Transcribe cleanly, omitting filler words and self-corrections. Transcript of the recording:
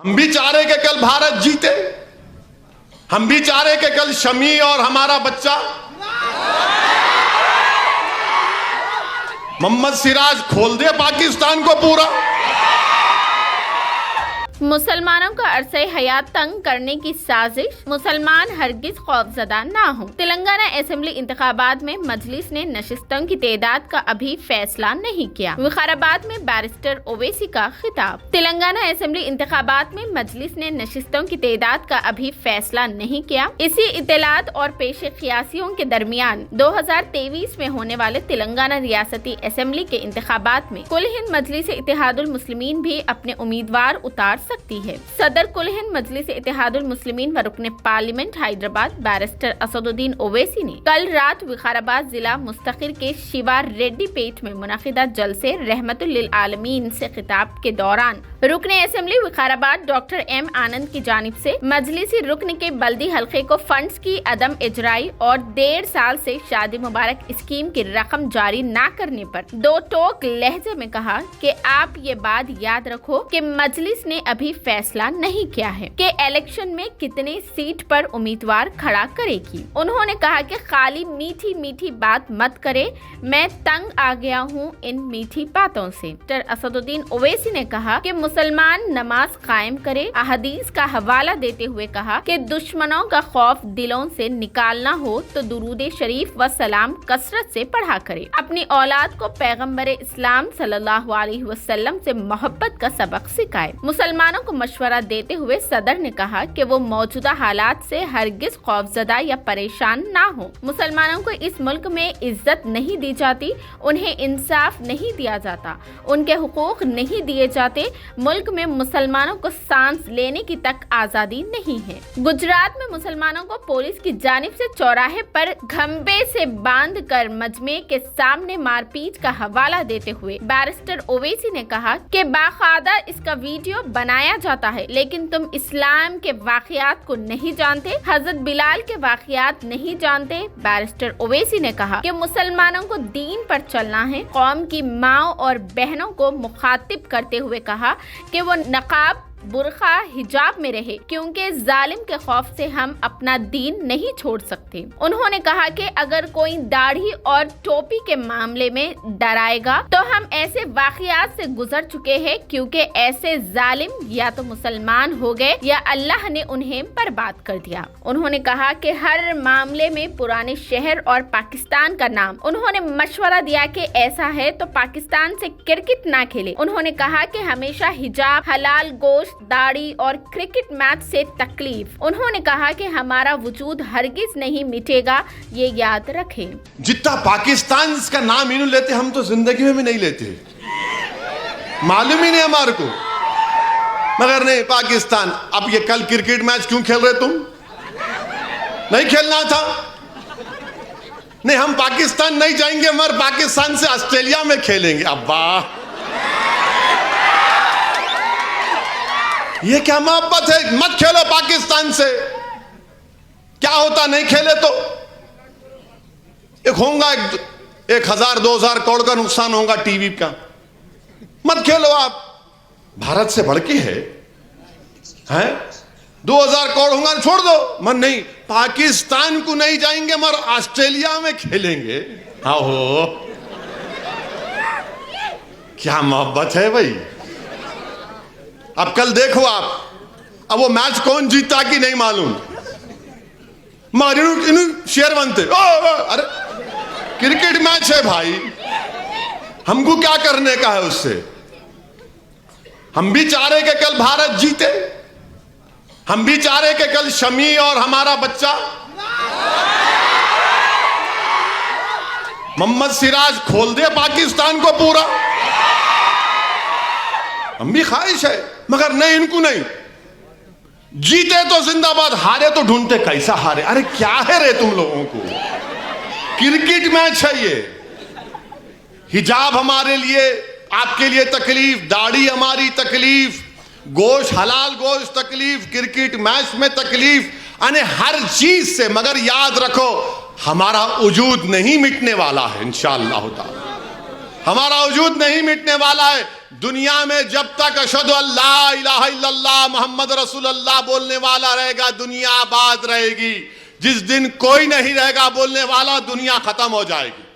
हम भी चाह रहे कि कल भारत जीते, हम भी चाह रहे कि कल शमी और हमारा बच्चा मोहम्मद सिराज खोल दे पाकिस्तान को पूरा। मुसलमानों का अरसे हयात तंग करने की साजिश, मुसलमान हरगिज खौफजदा ना हो। तेलंगाना असेंबली इंतखाबात में मजलिस ने नशिस्तों की तादाद का अभी फैसला नहीं किया। विकाराबाद में बैरिस्टर ओवैसी का खिताब। तेलंगाना असेंबली इंतखाबात में मजलिस ने नशिस्तों की तादाद का अभी फैसला नहीं किया। इसी इत्तलात और पेशे क़ियासियों के दरमियान 2023 में होने वाले तेलंगाना रियासती असेंबली के इंतखाबात में कुल हिंद मजलिस इत्तेहादुल मुस्लिमीन भी अपने उम्मीदवार उतार सकती है। सदर कुल हिंद मजलिस इत्तेहादुल मुस्लिमीन व रुकने पार्लियामेंट हैदराबाद बैरिस्टर असदुद्दीन ओवैसी ने कल रात विकाराबाद जिला मुस्तकिर के शिवा रेड्डी पेट में मुनाकिदा जलसे रहमतुल लिल आलमीन से खिताब के दौरान रुकने असेंबली विकाराबाद डॉक्टर एम आनंद की जानिब से मजलिसी रुकन के बल्दी हल्के को फंड्स की अदम इजराई और 1.5 साल से शादी मुबारक स्कीम की रकम जारी न करने पर दो टोक लहजे में कहा कि आप ये बात याद रखो कि मजलिस ने अभी फैसला नहीं किया है कि इलेक्शन में कितने सीट पर उम्मीदवार खड़ा करेगी। उन्होंने कहा कि खाली मीठी मीठी बात मत करे, मैं तंग आ गया हूँ इन मीठी बातों से। डॉक्टर असदुद्दीन ओवैसी ने कहा कि मुसलमान नमाज कायम करे। अहदीस का हवाला देते हुए कहा कि दुश्मनों का खौफ दिलों से निकालना हो तो दुरूद शरीफ व सलाम कसरत से पढ़ा करे। अपनी औलाद को पैगम्बर इस्लाम सल्लल्लाहु अलैहि वसल्लम से मोहब्बत का सबक सिखाए। मुसलमानों को मशवरा देते हुए सदर ने कहा कि वो मौजूदा हालात से हरगिज खौफजदा या परेशान ना हो। मुसलमानों को इस मुल्क में इज्जत नहीं दी जाती, उन्हें इंसाफ नहीं दिया जाता, उनके हुकूक नहीं दिए जाते। मुल्क में मुसलमानों को सांस लेने की तक आजादी नहीं है। गुजरात में मुसलमानों को पुलिस की जानिब से चौराहे पर खंबे से बांधकर मजमे के सामने मारपीट का हवाला देते हुए बैरिस्टर ओवैसी ने कहा कि बाकायदा इसका वीडियो बनाया जाता है, लेकिन तुम इस्लाम के वाक़ियात को नहीं जानते, हजरत बिलाल के वाक़ियात नहीं जानते। बैरिस्टर ओवैसी ने कहा कि मुसलमानों को दीन पर चलना है। कौम की माओ और बहनों को मुखातिब करते हुए कहा कि वो नकाब बुरखा हिजाब में रहे, क्योंकि जालिम के खौफ से हम अपना दीन नहीं छोड़ सकते। उन्होंने कहा कि अगर कोई दाढ़ी और टोपी के मामले में डराएगा तो हम ऐसे वाक़ियात से गुजर चुके हैं, क्योंकि ऐसे जालिम या तो मुसलमान हो गए या अल्लाह ने उन्हें बर्बाद कर दिया। उन्होंने कहा कि हर मामले में पुराने शहर और पाकिस्तान का नाम उन्होंने मशवरा दिया कि ऐसा है तो पाकिस्तान से क्रिकेट ना खेले। उन्होंने कहा कि हमेशा हिजाब, हलाल गोश्त, दाढ़ी और क्रिकेट मैच से तकलीफ। उन्होंने कहा कि हमारा वजूद हरगिज नहीं मिटेगा, ये याद रखें। जितना पाकिस्तान का नाम इन्होंने लेते हम तो जिंदगी में भी नहीं लेते, मालूम ही नहीं हमारे को। मगर नहीं, पाकिस्तान। अब ये कल क्रिकेट मैच क्यों खेल रहे तुम? नहीं खेलना था। नहीं, हम पाकिस्तान नहीं जाएंगे, मगर पाकिस्तान से ऑस्ट्रेलिया में खेलेंगे। अब्बा ये क्या मोहब्बत है? मत खेलो पाकिस्तान से, क्या होता नहीं खेले तो? एक होगा 1,000-2,000 करोड़ का नुकसान होगा टीवी का। मत खेलो आप, भारत से बढ़ के है 2,000 करोड़ होगा, छोड़ दो। मन नहीं, पाकिस्तान को नहीं जाएंगे मगर ऑस्ट्रेलिया में खेलेंगे। हाँ हो, क्या मोहब्बत है भाई। अब कल देखो आप, अब वो मैच कौन जीता कि नहीं मालूम, मगर शेयर बनते। अरे क्रिकेट मैच है भाई, हमको क्या करने का है उससे? हम भी चाह रहे कि कल भारत जीते, हम भी चाह रहे कि कल शमी और हमारा बच्चा मोहम्मद सिराज खोल दे पाकिस्तान को पूरा। हम भी ख्वाहिश है, मगर नहीं, इनको नहीं। जीते तो जिंदाबाद, हारे तो ढूंढते कैसा हारे। अरे क्या है रे तुम लोगों को? क्रिकेट मैच है ये। हिजाब हमारे लिए, आपके लिए तकलीफ, दाढ़ी हमारी तकलीफ, गोश्त, हलाल गोश्त तकलीफ, क्रिकेट मैच में तकलीफ, यानी हर चीज से। मगर याद रखो, हमारा वजूद नहीं मिटने वाला है इंशाअल्लाह ताला। हमारा वजूद नहीं मिटने वाला है। दुनिया में जब तक अशहदु अल्ला इलाहा इल्लल्लाह मोहम्मद रसूलुल्लाह बोलने वाला रहेगा, दुनिया आबाद रहेगी। जिस दिन कोई नहीं रहेगा बोलने वाला, दुनिया खत्म हो जाएगी।